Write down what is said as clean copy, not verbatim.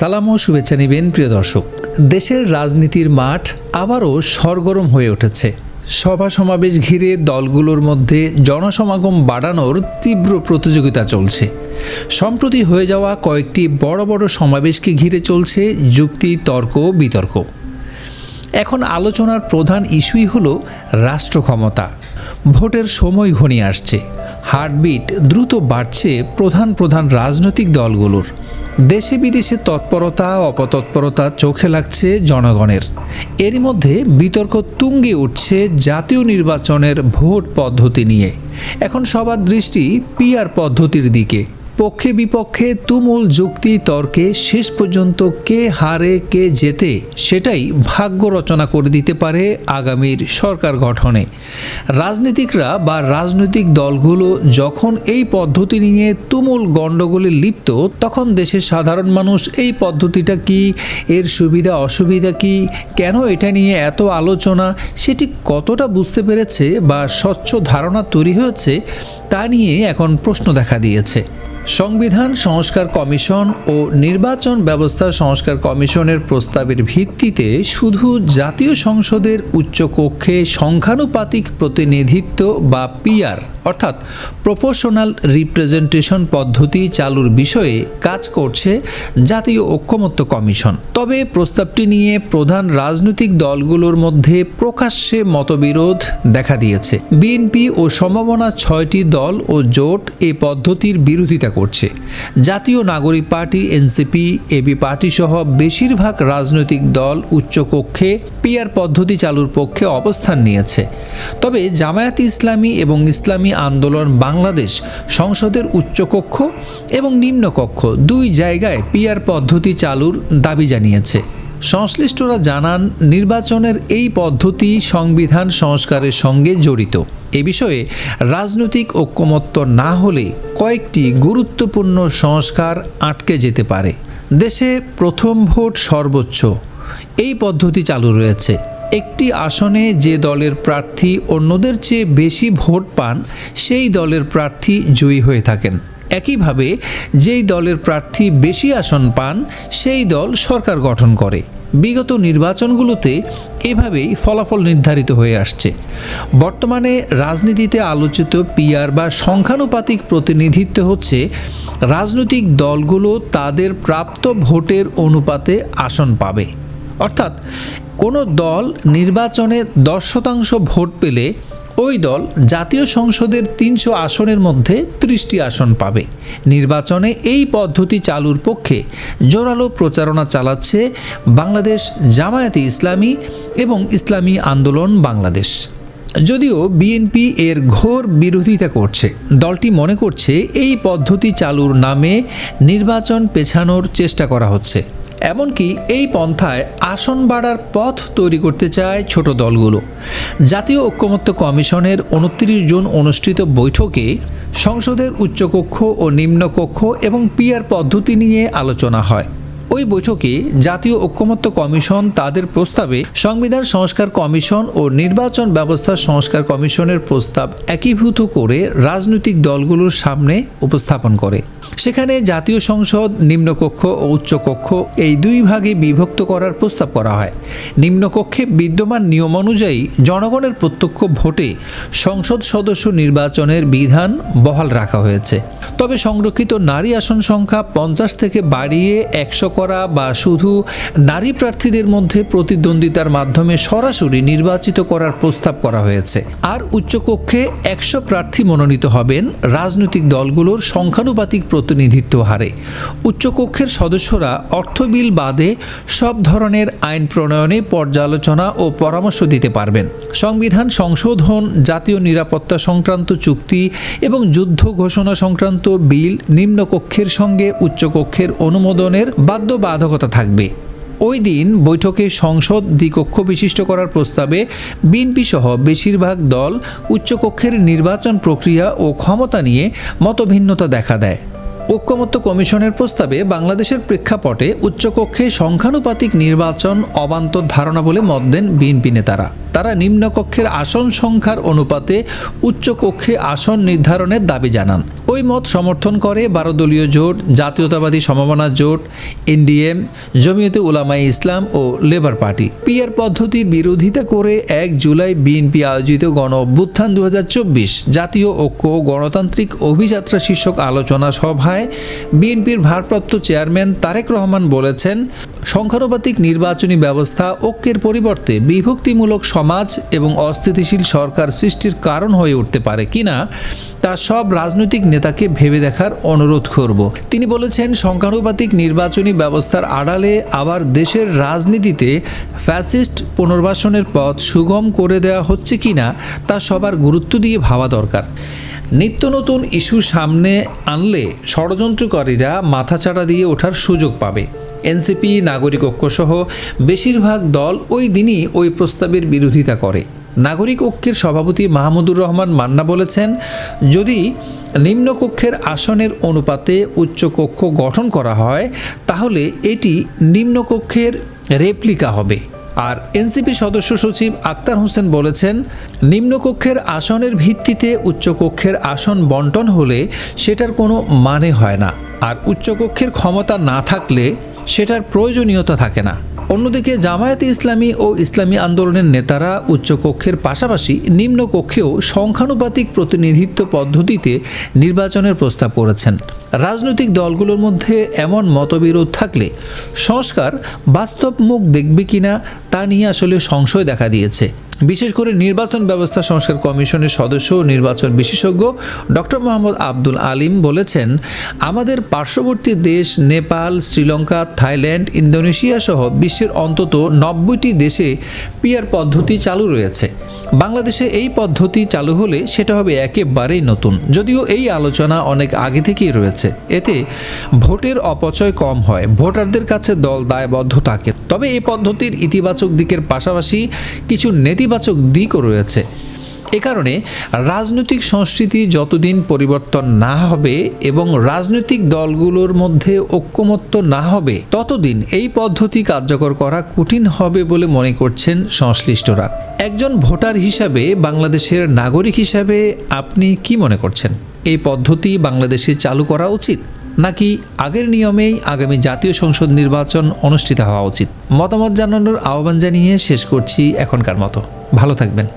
সালাম ও শুভেচ্ছা নেবেন প্রিয় দর্শক। দেশের রাজনীতির মাঠ আবারও সরগরম হয়ে উঠেছে। সভা সমাবেশ ঘিরে দলগুলোর মধ্যে জনসমাগম বাড়ানোর তীব্র প্রতিযোগিতা চলছে। সম্প্রতি হয়ে যাওয়া কয়েকটি বড় বড় সমাবেশকে ঘিরে চলছে যুক্তি, তর্ক, বিতর্ক। এখন আলোচনার প্রধান ইস্যুই হলো রাষ্ট্র ক্ষমতা। ভোটের সময় ঘনিয়ে আসছে, হার্টবিট দ্রুত বাড়ছে প্রধান রাজনৈতিক দলগুলোর। দেশে বিদেশে তৎপরতা অপতৎপরতা চোখে লাগছে জনগণের। এরই মধ্যে বিতর্ক তুঙ্গে উঠছে জাতীয় নির্বাচনের ভোট পদ্ধতি নিয়ে। এখন সবার দৃষ্টি পিআর পদ্ধতির দিকে। পক্ষে বিপক্ষে তুমুল যুক্তি তর্কে শেষ পর্যন্ত কে হারে কে জেতে সেটাই ভাগ্য রচনা করে দিতে পারে আগামীর সরকার গঠনে। রাজনীতিকরা বা রাজনৈতিক দলগুলো যখন এই পদ্ধতি নিয়ে তুমুল গণ্ডগোলে লিপ্ত, তখন দেশের সাধারণ মানুষ এই পদ্ধতিটা কি, এর সুবিধা অসুবিধা কি, কেন এটা নিয়ে এত আলোচনা, সেটি কতটা বুঝতে পেরেছে বা স্বচ্ছ ধারণা তৈরি হয়েছে তা নিয়ে এখন প্রশ্ন দেখা দিয়েছে। সংবিধান সংস্কার কমিশন ও নির্বাচন ব্যবস্থা সংস্কার কমিশনের প্রস্তাবের ভিত্তিতে শুধু জাতীয় সংসদের উচ্চকক্ষে সংখ্যানুপাতিক প্রতিনিধিত্ব বা পিআর অর্থাৎ প্রপোর্শনাল রিপ্রেজেন্টেশন পদ্ধতি চালুর বিষয়ে কাজ করছে জাতীয় ঐকমত্য কমিশন। তবে প্রস্তাবটি নিয়ে প্রধান রাজনৈতিক দলগুলোর মধ্যে প্রকাশ্যে মতবিরোধ দেখা দিয়েছে। বিএনপি ও সম্ভাবনা 6টি দল ও জোট এই পদ্ধতির বিরোধিতা করছে। জাতীয় নাগরিক পার্টি, এনসিপি, এবি পার্টি সহ বেশিরভাগ রাজনৈতিক দল উচ্চকক্ষে পিআর পদ্ধতি চালুর পক্ষে অবস্থান নিয়েছে। তবে জামায়াত ইসলামী এবং ইসলামী আন্দোলন বাংলাদেশ সংসদের উচ্চকক্ষ এবং নিম্নকক্ষ দুই জায়গায় পিআর পদ্ধতি চালুর দাবি জানিয়েছে। সংশ্লিষ্টরা জানান, নির্বাচনের এই পদ্ধতি সংবিধান সংস্কারের সঙ্গে জড়িত। এ বিষয়ে রাজনৈতিক ঐকমত্য না হলে কয়েকটি গুরুত্বপূর্ণ সংস্কার আটকে যেতে পারে। দেশে প্রথম ভোট সর্বোচ্চ এই পদ্ধতি চালু রয়েছে। একটি আসনে যে দলের প্রার্থী অন্যদের চেয়ে বেশি ভোট পান সেই দলের প্রার্থী জয়ী হয়ে থাকেন। একইভাবে যেই দলের প্রার্থী বেশি আসন পান সেই দল সরকার গঠন করে। বিগত নির্বাচনগুলোতে এভাবেই ফলাফল নির্ধারিত হয়ে আসছে। বর্তমানে রাজনীতিতে আলোচিত পিআর বা সংখ্যানুপাতিক প্রতিনিধিত্ব হচ্ছে রাজনৈতিক দলগুলো তাদের প্রাপ্ত ভোটের অনুপাতে আসন পাবে। অর্থাৎ কোনো দল নির্বাচনে 10% ভোট পেলে ওই দল জাতীয় সংসদের 300 আসনের মধ্যে 30টি আসন পাবে। নির্বাচনে এই পদ্ধতি চালুর পক্ষে জোরালো প্রচারণা চালাচ্ছে বাংলাদেশ জামায়াতে ইসলামী এবং ইসলামী আন্দোলন বাংলাদেশ। যদিও বিএনপি এর ঘোর বিরোধিতা করছে। দলটি মনে করছে এই পদ্ধতি চালুর নামে নির্বাচন পেছানোর চেষ্টা করা হচ্ছে। এমনকি এই পন্থায় আসন বাড়ার পথ তৈরি করতে চায় ছোট দলগুলো। জাতীয় ঐকমত্য কমিশনের 29 জুন অনুষ্ঠিত বৈঠকে সংসদের উচ্চকক্ষ ও নিম্নকক্ষ এবং পিআর পদ্ধতি নিয়ে আলোচনা হয়। ওই বৈঠকে জাতীয় ঐকমত্য কমিশন তাদের প্রস্তাবে সংবিধান সংস্কার কমিশন ও নির্বাচন ব্যবস্থা সংস্কার কমিশনের প্রস্তাব একীভূত করে রাজনৈতিক দলগুলোর সামনে উপস্থাপন করে। সেখানে জাতীয় সংসদ নিম্নকক্ষ ও উচ্চকক্ষ এই দুই ভাগে বিভক্ত করার প্রস্তাব করা হয়। নিম্নকক্ষে বিদ্যমান নিয়ম অনুযায়ী জনগণের প্রত্যক্ষ ভোটে সংসদ সদস্য নির্বাচনের বিধান বহাল রাখা হয়েছে। তবে সংরক্ষিত নারী আসন সংখ্যা 50 থেকে বাড়িয়ে 100 করা বা শুধু নারী প্রার্থীদের মধ্যে প্রতিদ্বন্দ্বিতার মাধ্যমে সরাসরি নির্বাচিত করার প্রস্তাব করা হয়েছে। আর উচ্চকক্ষে 100 প্রার্থী মনোনীত হবেন রাজনৈতিক দলগুলোর সংখ্যানুপাতিক প্রতিনিধিত্ব হারে। উচ্চকক্ষের সদস্যরা অর্থ বিল বাদে সব ধরনের আইন প্রণয়নে পর্যালোচনা ও পরামর্শ দিতে পারবেন। সংবিধান সংশোধন, জাতীয় নিরাপত্তা সংক্রান্ত চুক্তি এবং যুদ্ধ ঘোষণা সংক্রান্ত বিল নিম্নকক্ষের সঙ্গে উচ্চকক্ষের অনুমোদনের বাধ্যবাধকতা থাকবে। ওই দিন বৈঠকে সংসদ দ্বিকক্ষ বিশিষ্ট করার প্রস্তাবে বিএনপি সহ বেশিরভাগ দল উচ্চকক্ষের নির্বাচন প্রক্রিয়া ও ক্ষমতা নিয়ে মতভিন্নতা দেখা দেয়। ঐকমত্য কমিশনের প্রস্তাবে বাংলাদেশের প্রেক্ষাপটে উচ্চকক্ষে সংখ্যানুপাতিক নির্বাচন অবান্তর ধারণা বলে মত দেন বিএনপি নেতারা। তারা নিম্নকক্ষের আসন সংখ্যার অনুপাতে উচ্চকক্ষে আসন নির্ধারণের দাবি জানান। ওই মত সমর্থন করে 12 দলীয় জোট, জাতীয়তাবাদী সমমনা জোট, এনডিএম, জমিয়তে উলামায়ে ইসলাম ও লেবার পার্টি। পিআর পদ্ধতির বিরোধিতা করে 1 জুলাই বিএনপি আয়োজিত গণ অভ্যুত্থান 2024 জাতীয় ঐক্য ও গণতান্ত্রিক অভিযাত্রা শীর্ষক আলোচনা সভায় বিএনপির ভারপ্রাপ্ত চেয়ারম্যান তারেক রহমান বলেছেন, সংখ্যানুপাতিক নির্বাচনী ব্যবস্থা ঐক্যের পরিবর্তে বিভক্তিমূলক সমাজ এবং অস্থিতিশীল সরকার সৃষ্টির কারণ হয়ে উঠতে পারে কিনা তা সব রাজনৈতিক নেতাকে ভেবে দেখার অনুরোধ করব। তিনি বলেছেন, সংখ্যানুপাতিক নির্বাচনী ব্যবস্থার আড়ালে আবার দেশের রাজনীতিতে ফ্যাসিস্ট পুনর্বাসনের পথ সুগম করে দেওয়া হচ্ছে কিনা তা সবার গুরুত্ব দিয়ে ভাবা দরকার। নিত্য নতুন ইস্যু সামনে আনলে ষড়যন্ত্রকারীরা মাথাচাড়া দিয়ে ওঠার সুযোগ পাবে। এনসিপি, নাগরিক ঐক্যসহ বেশিরভাগ দল ওই দিনই ওই প্রস্তাবের বিরোধিতা করে। নাগরিক ঐক্যের সভাপতি মাহমুদুর রহমান মান্না বলেছেন, যদি নিম্নকক্ষের আসনের অনুপাতে উচ্চকক্ষ গঠন করা হয় তাহলে এটি নিম্নকক্ষের রেপ্লিকা হবে। আর এনসিপি সদস্য সচিব আক্তার হোসেন বলেছেন, নিম্নকক্ষের আসনের ভিত্তিতে উচ্চকক্ষের আসন বন্টন হলে সেটার কোনো মানে হয় না, আর উচ্চকক্ষের ক্ষমতা না থাকলে সেটার প্রয়োজনীয়তা থাকে না। অন্যদিকে জামায়াতে ইসলামী ও ইসলামী আন্দোলনের নেতারা উচ্চকক্ষের পাশাপাশি নিম্নকক্ষেও সংখ্যানুপাতিক প্রতিনিধিত্ব পদ্ধতিতে নির্বাচনের প্রস্তাব করেছেন। রাজনৈতিক দলগুলোর মধ্যে এমন মতবিরোধ থাকলে সংস্কার বাস্তব মুখ দেখবে কিনা তা নিয়ে আসলে সংশয় দেখা দিয়েছে। বিশেষ করে নির্বাচন ব্যবস্থা সংস্কার কমিশনের সদস্য ও নির্বাচন বিশেষজ্ঞ ডক্টর মোহাম্মদ আব্দুল আলিম বলেছেন, আমাদের পার্শ্ববর্তী দেশ নেপাল, শ্রীলঙ্কা, থাইল্যান্ড, ইন্দোনেশিয়া সহ বিশ্বের অন্তত 90টি দেশে পিআর পদ্ধতি চালু রয়েছে। বাংলাদেশে এই পদ্ধতি চালু হলে সেটা হবে একেবারেই নতুন। যদিও এই আলোচনা অনেক আগে থেকেই রয়েছে, এতে ভোটের অপচয় কম হয়, ভোটারদের কাছে দল দায়বদ্ধ থাকে। তবে এই পদ্ধতির ইতিবাচক দিকের পাশাপাশি কিছু নেতিবাচক দিকও রয়েছে। এ কারণে রাজনৈতিক সংস্কৃতি যতদিন পরিবর্তন না হবে এবং রাজনৈতিক দলগুলোর মধ্যে ঐক্যমত্য না হবে ততদিন এই পদ্ধতি কার্যকর করা কঠিন হবে বলে মনে করছেন সংশ্লিষ্টরা। একজন ভোটার হিসাবে, বাংলাদেশের নাগরিক হিসাবে আপনি কি মনে করছেন? এই পদ্ধতি বাংলাদেশে চালু করা উচিত নাকি আগের নিয়মেই আগামী জাতীয় সংসদ নির্বাচন অনুষ্ঠিত হওয়া উচিত? মতামত জানানোর আহ্বান জানিয়ে শেষ করছি এখনকার মতো। ভালো থাকবেন।